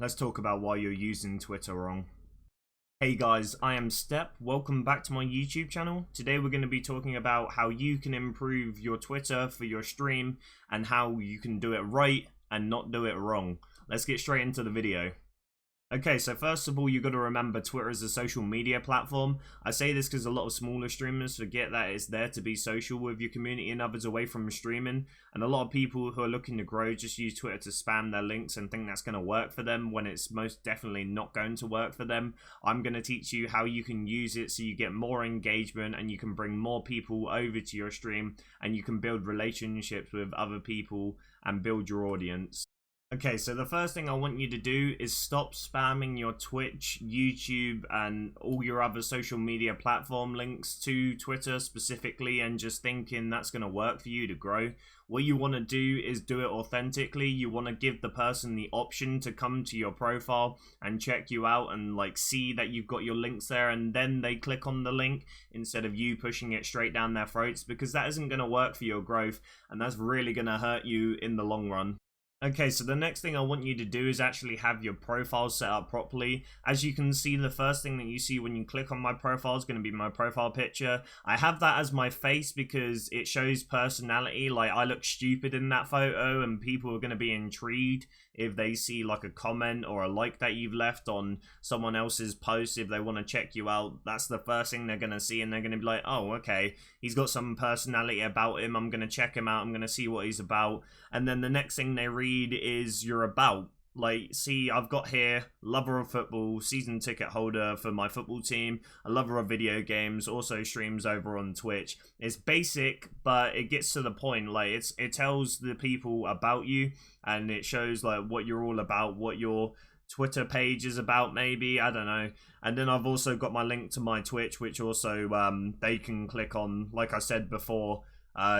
let's talk about why you're using Twitter wrong. Hey guys, I am Step. Welcome back to my YouTube channel. Today we're going to be talking about how you can improve your Twitter for your stream and how you can do it right and not do it wrong. Let's get straight into the video. Okay, so first of all, you got to remember Twitter is a social media platform. I say this because a lot of smaller streamers forget that it's there to be social with your community and others away from streaming. And a lot of people who are looking to grow just use Twitter to spam their links and think that's going to work for them when it's most definitely not going to work for them. I'm going to teach you how you can use it so you get more engagement and you can bring more people over to your stream and you can build relationships with other people and build your audience. Okay, so the first thing I want you to do is stop spamming your Twitch, YouTube, and all your other social media platform links to Twitter specifically and just thinking that's going to work for you to grow. What you want to do is do it authentically. You want to give the person the option to come to your profile and check you out and see that you've got your links there, and then they click on the link instead of you pushing it straight down their throats, because that isn't going to work for your growth and that's really going to hurt you in the long run. Okay, so the next thing I want you to do is actually have your profile set up properly. As you can see, the first thing that you see when you click on my profile is going to be my profile picture. I have that as my face because it shows personality. I look stupid in that photo and people are going to be intrigued if they see a comment or a like that you've left on someone else's post. If they want to check you out, that's the first thing they're going to see, and they're going to be like, oh, okay, he's got some personality about him, I'm going to check him out, I'm going to see what he's about. And then the next thing they read is your about. See, I've got here, lover of football, season ticket holder for my football team, a lover of video games, also streams over on Twitch. It's basic, but it gets to the point. It tells the people about you, and it shows what you're all about, what your Twitter page is about, maybe, I don't know. And then I've also got my link to my Twitch, which also they can click on. Like I said before,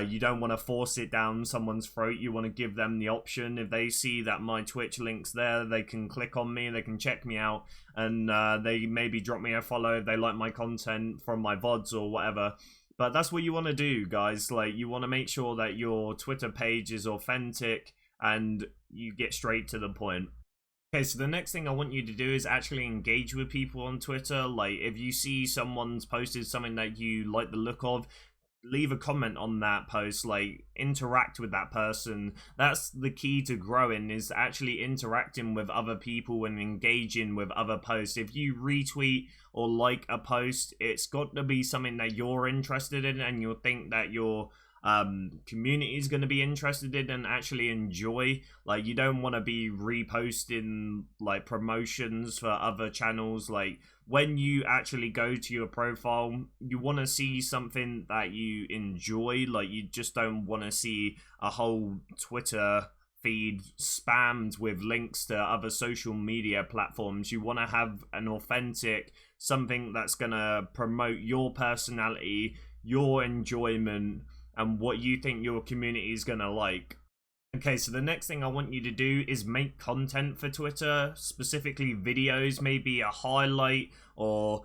you don't want to force it down someone's throat. You want to give them the option. If they see that my Twitch link's there, they can click on me, they can check me out, and they maybe drop me a follow if they like my content from my VODs or whatever. But that's what you want to do, guys. You want to make sure that your Twitter page is authentic and you get straight to the point. Okay, so the next thing I want you to do is actually engage with people on Twitter. If you see someone's posted something that you like the look of, leave a comment on that post, interact with that person. That's the key to growing, is actually interacting with other people and engaging with other posts. If you retweet or like a post, it's got to be something that you're interested in and you'll think that your community is going to be interested in and actually enjoy. You don't want to be reposting promotions for other channels. When you actually go to your profile, you want to see something that you enjoy. You just don't want to see a whole Twitter feed spammed with links to other social media platforms. You want to have an authentic, something that's going to promote your personality, your enjoyment, and what you think your community is going to like. Okay, so the next thing I want you to do is make content for Twitter, specifically videos, maybe a highlight or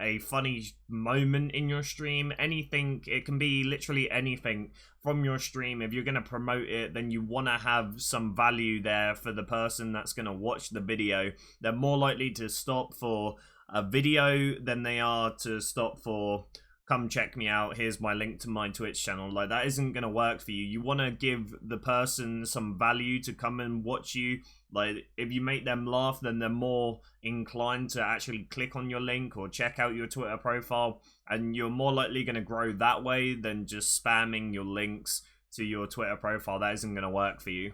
a funny moment in your stream, anything. It can be literally anything from your stream. If you're going to promote it, then you want to have some value there for the person that's going to watch the video. They're more likely to stop for a video than they are to stop for, come check me out, here's my link to my Twitch channel. That isn't going to work for you. You want to give the person some value to come and watch you. If you make them laugh, then they're more inclined to actually click on your link or check out your Twitter profile, and you're more likely going to grow that way than just spamming your links to your Twitter profile. That isn't going to work for you.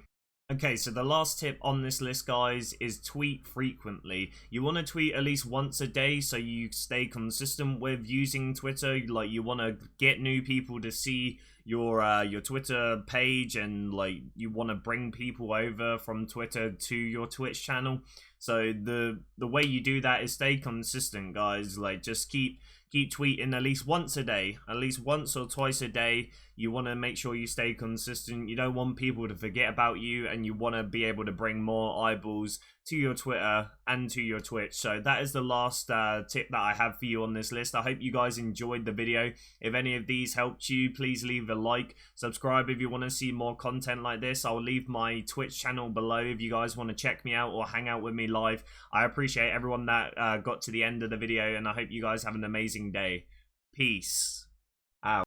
Okay, so the last tip on this list, guys, is tweet frequently. You want to tweet at least once a day so you stay consistent with using Twitter. You want to get new people to see your Twitter page, and you want to bring people over from Twitter to your Twitch channel. So the way you do that is stay consistent, guys. Just keep tweeting at least once a day, at least once or twice a day. You want to make sure you stay consistent. You don't want people to forget about you, and you want to be able to bring more eyeballs to your Twitter and to your Twitch. So that is the last tip that I have for you on this list. I hope you guys enjoyed the video. If any of these helped you, please leave a like, subscribe if you want to see more content like this. I'll leave my Twitch channel below if you guys want to check me out or hang out with me live. I appreciate everyone that got to the end of the video, and I hope you guys have an amazing day. Peace out.